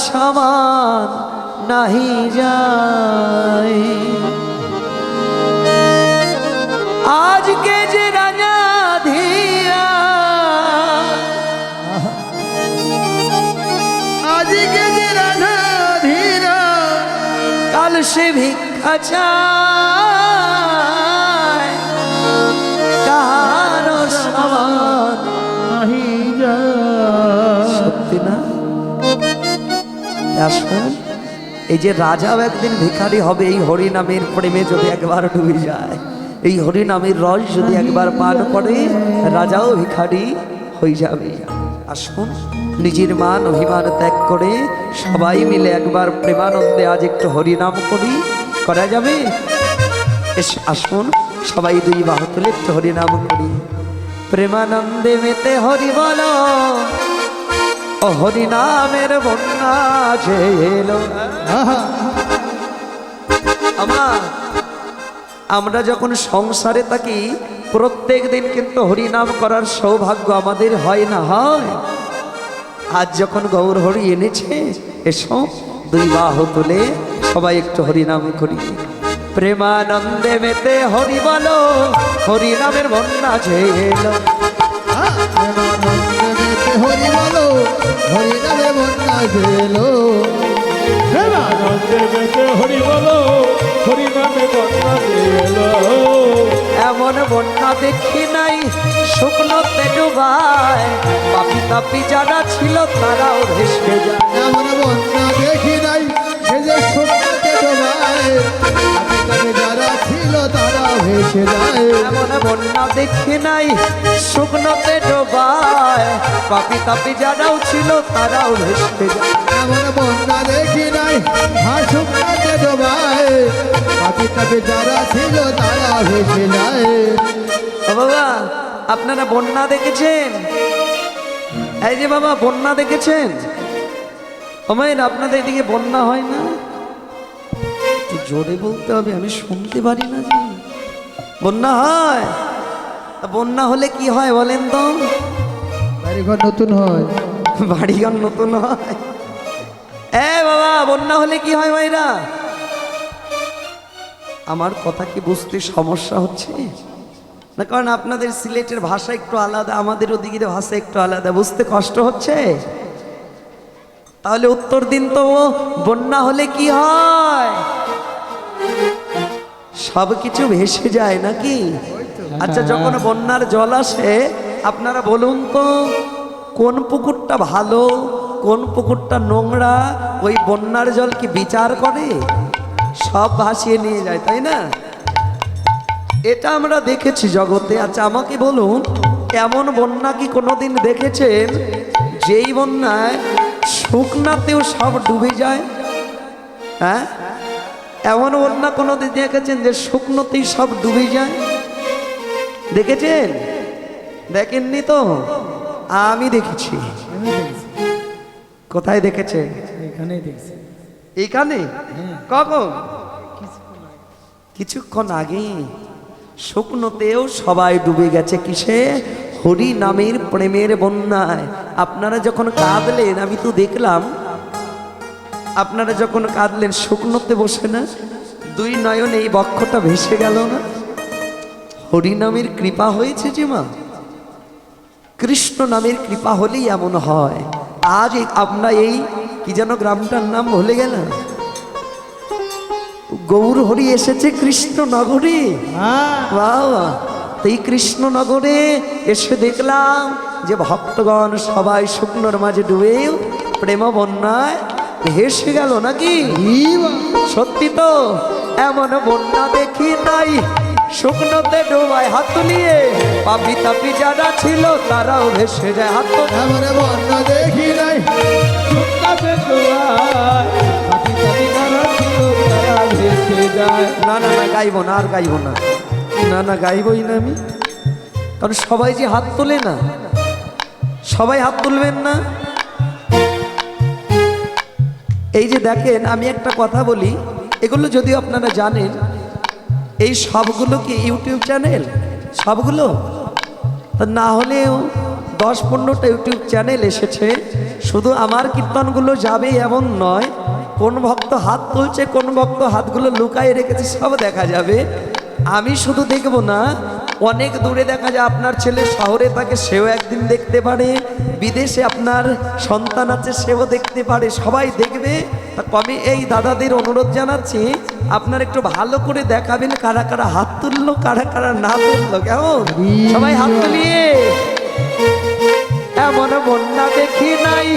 সমান নাহি যায়। আজকে যে রাজা ধীরা, আজকে যে রাধা ধীরা, কাল সে ভিক্ষা চায়, কাহার সমান নাহি যায়। সত্যি না? আসুন, এই যে রাজাও একদিন ভিখারি হবে এই হরি নামের প্রেমে যদি একবার ডুবে যায়, এই হরি নামের রস যদি একবার পান করে, রাজাও ভিখারি হয়ে যাবে। আসুন, নিজের মান অভিমান ত্যাগ করে সবাই মিলে একবার প্রেমানন্দে আজ একটু হরি নাম করি, করা যাবে? আসুন সবাই দুই বাহু তুলে একটু হরি নাম করি। প্রেমানন্দে মেতে হরি বলো, ও হরি নামের বন্যা যে এলো। আমরা যখন সংসারে থাকি প্রত্যেক দিন কিন্তু হরিনাম করার সৌভাগ্য আমাদের হয় না, হয়? আজ যখন গৌর হরি এনেছে, এসো দুই বাহু তুলে সবাই একটু হরিনাম করি। প্রেমানন্দে মেতে হরি বলো, হরি নামের বন্যা যে এলো। হরি বলো, হরি নামে বন্যা গেলো। প্রেমানন্দে মেতে হরি বলো, হরি নামে বন্যা গেলো। এমন বন্যা দেখি নাই শুকনোতে ডুবায়, পাপি তাপি যারা ছিল তারাও ভেসে যায়। এমন বন্যা দেখি নাই, সে যে শুকনোতে ডোবায়, তাতে যারা ছিল তারা ভেসে যায়। এমন বন্যা দেখি নাই শুকনোতে ডোবায়, পাপি তাপি যারাও ছিল তারাও ভেসে যায়। এমন বন্যা দেখি নাই, শুকনোতে ডোবায়, পাপি তাপি যারা ছিল তারা ভেসে যায়। ও বাবা, আপনারা বন্যা দেখেছেন? এই যে বাবা, বন্যা দেখেছেন? ও মায়ের, আপনাদের এদিকে বন্যা হয় না? একটু জোরে বলতে হবে, আমি শুনতে পারি না যে। বন্যা হয়? বন্যা হলে কি হয় বলেন তো? বাড়িঘর নতুন হয়, বাড়িঘর নতুন হয়। এ বাবা, বন্যা হলে কি হয় ভাইরা? আমার কথা কি বুঝতে সমস্যা হচ্ছে না? কারণ আপনাদের সিলেটের ভাষা একটু আলাদা, আমাদের ওদিকের ভাষা একটু আলাদা, বুঝতে কষ্ট হচ্ছে? তাহলে উত্তর দিন তো, বন্যা হলে কি হয়? সব কিছু ভেসে যায় নাকি? আচ্ছা, যখন বন্যার জল আসে আপনারা বলুন তো, কোন পুকুরটা ভালো কোন পুকুরটা নোংরা ওই বন্যার জল কি বিচার করে? সব ভাসিয়ে নিয়ে যায়, তাই না? এটা আমরা দেখেছি জগতে। আচ্ছা, আমাকে বলুন, এমন বন্যা কি কোনোদিন দেখেছেন যেই বন্যায় শুকনাতেও সব ডুবে যায়? হ্যাঁ, এমন বন্যা কোনোদিন দেখেছেন যে শুকনোতেই সব ডুবে যায়? দেখেছেন? দেখেননি তো? আমি দেখেছি। কোথায় দেখেছেন? এখানেই দেখছি। এইখানে? কখন? কিছুক্ষণ আগে। শুকনোতেও সবাই ডুবে গেছে কিসে? হরি নামের প্রেমের বন্যায়। আপনারা যখন কাঁদলেন, আমি তো দেখলাম আপনারা যখন কাঁদলেন শুকনোতে বসে না, দুই নয়নে এই বক্ষটা ভেসে গেল না? হরি নামের কৃপা হয়েছে যে মা, কৃষ্ণ নামের কৃপা হলেই এমন হয়। আজ আমরা এই কি যেন গ্রামটার নাম ভুলে গেলাম, গৌর হরি এসেছে কৃষ্ণনগরে। বাবা, এই কৃষ্ণনগরে এসে দেখলাম যে ভক্তগণ সবাই শুকনোর মাঝে ডুবে প্রেম বন্যায় ভেসে গেল নাকি? সত্যি তো, এমন বন্যা দেখি নাই শুকনোতে ডোবায়, হাত তুলিয়ে পাপি তাপি যারা ছিল তারাও ভেসে যায়। হাত তো এমন বন্যা দেখি নাই, শুকনাতে ডোবায়, পাপি তাপি যারা ছিল তারা ভেসে যায়। না না না, গাইবো না, আর গাইবো না, না না গাইবই না আমি। কারণ সবাই যে হাত তোলে না, সবাই হাত তুলবেন না। এই যে দেখেন, আমি একটা কথা বলি, এগুলো যদিও আপনারা জানেন, এই সবগুলো কি ইউটিউব চ্যানেল? সবগুলো না হলেও 10-15টা ইউটিউব চ্যানেল এসেছে শুধু আমার কীর্তনগুলো যাবে এমন নয়, কোন ভক্ত হাত তুলছে কোন ভক্ত হাতগুলো লুকায়ে রেখেছে সব দেখা যাবে। আমি শুধু দেখব না, অনেক দূরে দেখা যায় আপনার ছেলে শহরে থাকে সেও একদিন দেখতে পারে, বিদেশে আপনার সন্তান আছে সেও দেখতে পারে, সবাই দেখবে। তা আমি এই দাদাদের অনুরোধ জানাচ্ছি আপনার একটু ভালো করে দেখাবেন কারা কারা হাত তুললো কারা কারা না তুললো, কেমন? সবাই হাত তুলিয়ে। এমন বন্যা দেখি নাই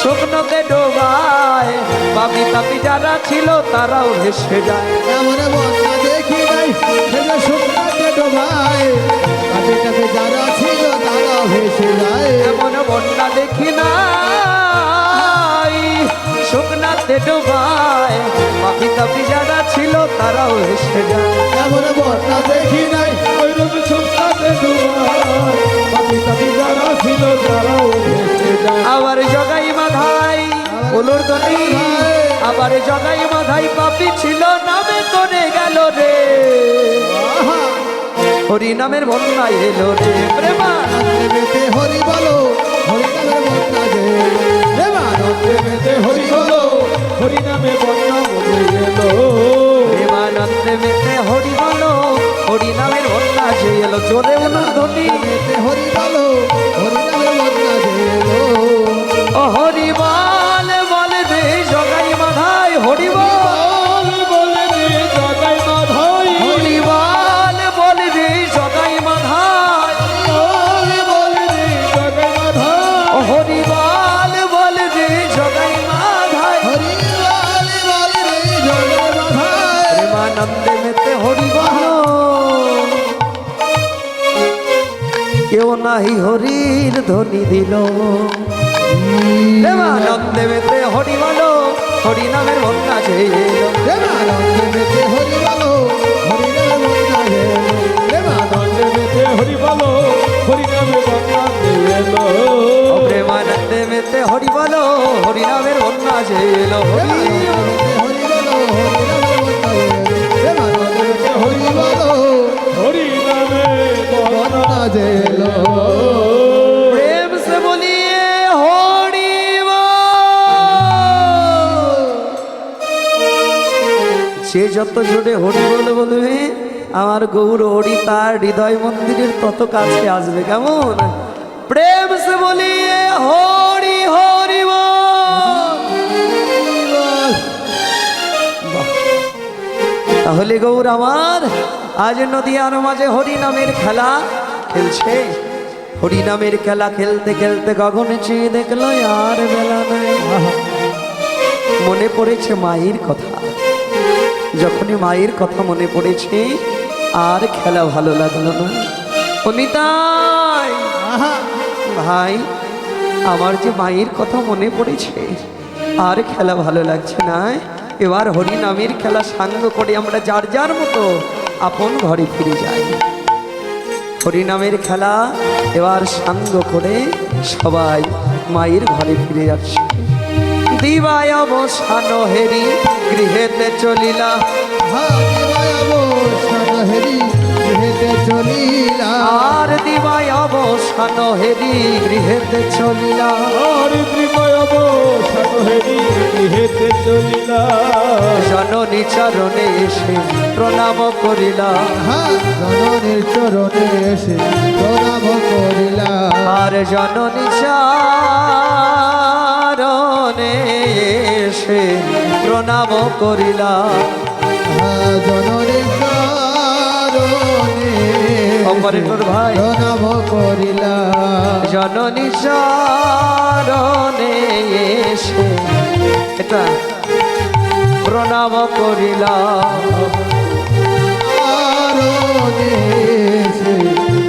শুকনোতে ডোবায়, পাপি তাপি যারা ছিল তারাও ভেসে যায়। এমন বন্যা দেখি নাই সেটা শুকনাতে ডোবায়, কাছে কাছে যারা ছিল তারা ভেসে যায়। এমন বন্যা দেখি নাই শুকনাতে ডোবায়, পাপি তাপি যারা ছিল তারাও ভেসে যায়। এমন বন্যা দেখি নাই ওইরূপ শুকনাতে ডোবায়, পাপি তাপি যারা ছিল তারাও ভেসে যায়। আবার জগাই মাধাই বলুর দনি, আবার জগাই মাধাই পাপি ছিল নামে তোরে গেল রে, আহা হরি নামের বন্যা এলো রে প্রেমানন্দে। প্রেমেতে হরি বলো হরি নামের বন্যা যে প্রেমানন্দে প্রেমেতে হরি বলো, হরি নামে বন্যা বলে এলো। প্রেমানন্দে মেতে হরি বলো, হরি নামের বন্যা যে এলো। জোরে বলুন ধ্বনি, প্রেমেতে হরি বলো হরি নামের বন্যা যে এলো। ও হরি বল রে জগাই মাধাই, হরি বল বলে রে জগাই মাধাই, হরি বল রে জগাই মাধাই, বলে রে জগাই মাধাই। ও হরি বল রে জগাই মাধাই। হরি বল রে জয় মাধায়। প্রেমানন্দে মেতে হরি বলো, কেউ নাহি হরির ধ্বনি দিল। প্রেমানন্দে মেতে হরি বলো, হরি নামের বন্যা যে এলো। প্রেমানন্দে হরি বলো হরি নামের বন্যা যে এলো। প্রেমানন্দে প্রেমেতে হরি বলো, হরি নামে বন্যা এলো। ও প্রেমানন্দে মেতে হরি বলো, হরি নামের বন্যা যে এলো। হরি হরি বলো হরি নামের বন্যা যে এলো। প্রেমানন্দে হরি বলো হরি নামে বন্যা বন্যা যে এলো। প্রেম সে বলিয়ে হরি বল। সে যত জোরে হরি বল বলবে আমার গৌর হরি তার হৃদয় মন্দিরের তত কাছে আসবে, কেমন? প্রেম সে বলিয়ে হরি হরি বল। বাহ। তাহলে গৌর আমার আজ নদিয়ার মাঝে হরি নামের খেলা খেলছে। হরি নামের খেলা খেলতে খেলতে গগনে চেয়ে দেখলো আর বেলা নাই। মনে পড়েছে মায়ের কথা, যখনই মায়ের কথা মনে পড়েছে আর খেলা ভালো লাগলো না। ও নিতাই ভাই, আমার যে মায়ের কথা মনে পড়েছে আর খেলা ভালো লাগছে না। এবার হরি নামের খেলা সাঙ্গ করে আমরা যার যার মতো আপন ঘরে ফিরে যাই। হরি নামের খেলা এবার সাঙ্গ করে সবাই মায়ের ঘরে ফিরে যাচ্ছে। দিবায় অবসান হেরি গৃহেতে চলিলা, আর দিবায় অবসান হেরি গৃহেতে চলিলা। আর ত্রিময় অবসান হেরি গৃহেতে চলিলা। জননী চরণে এসে প্রণাম করিলা, জননীর চরণে এসে প্রণাম করিলা। আর জননী চরণে এসে প্রণাম করিলা। জননীর চরণে অপরেশ্বর ভাই, প্রণাম করিলা। জননী চরণে এসে এটা প্রণাম করিলা। চরণে এসে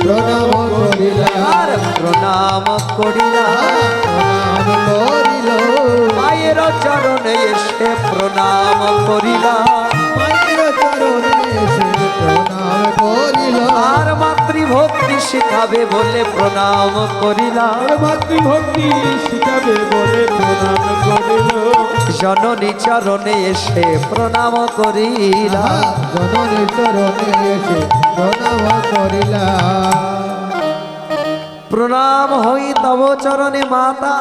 প্রণাম করিলা। আর প্রণাম করিলা, প্রণাম করিল। মায়ের চরণে এসে প্রণাম করিলা। মায়ের চরণে এসে প্রণাম করিল। আর মাতৃভক্তি শিখাবে বলে প্রণাম করিলা। আর মাতৃভক্তি শিখাবে বলে প্রণাম করিল। জননী চরণে এসে প্রণাম করিলা। জননীর চরণে এসে প্রণাম করিলা। প্রণাম হই তব চরণে মাতা,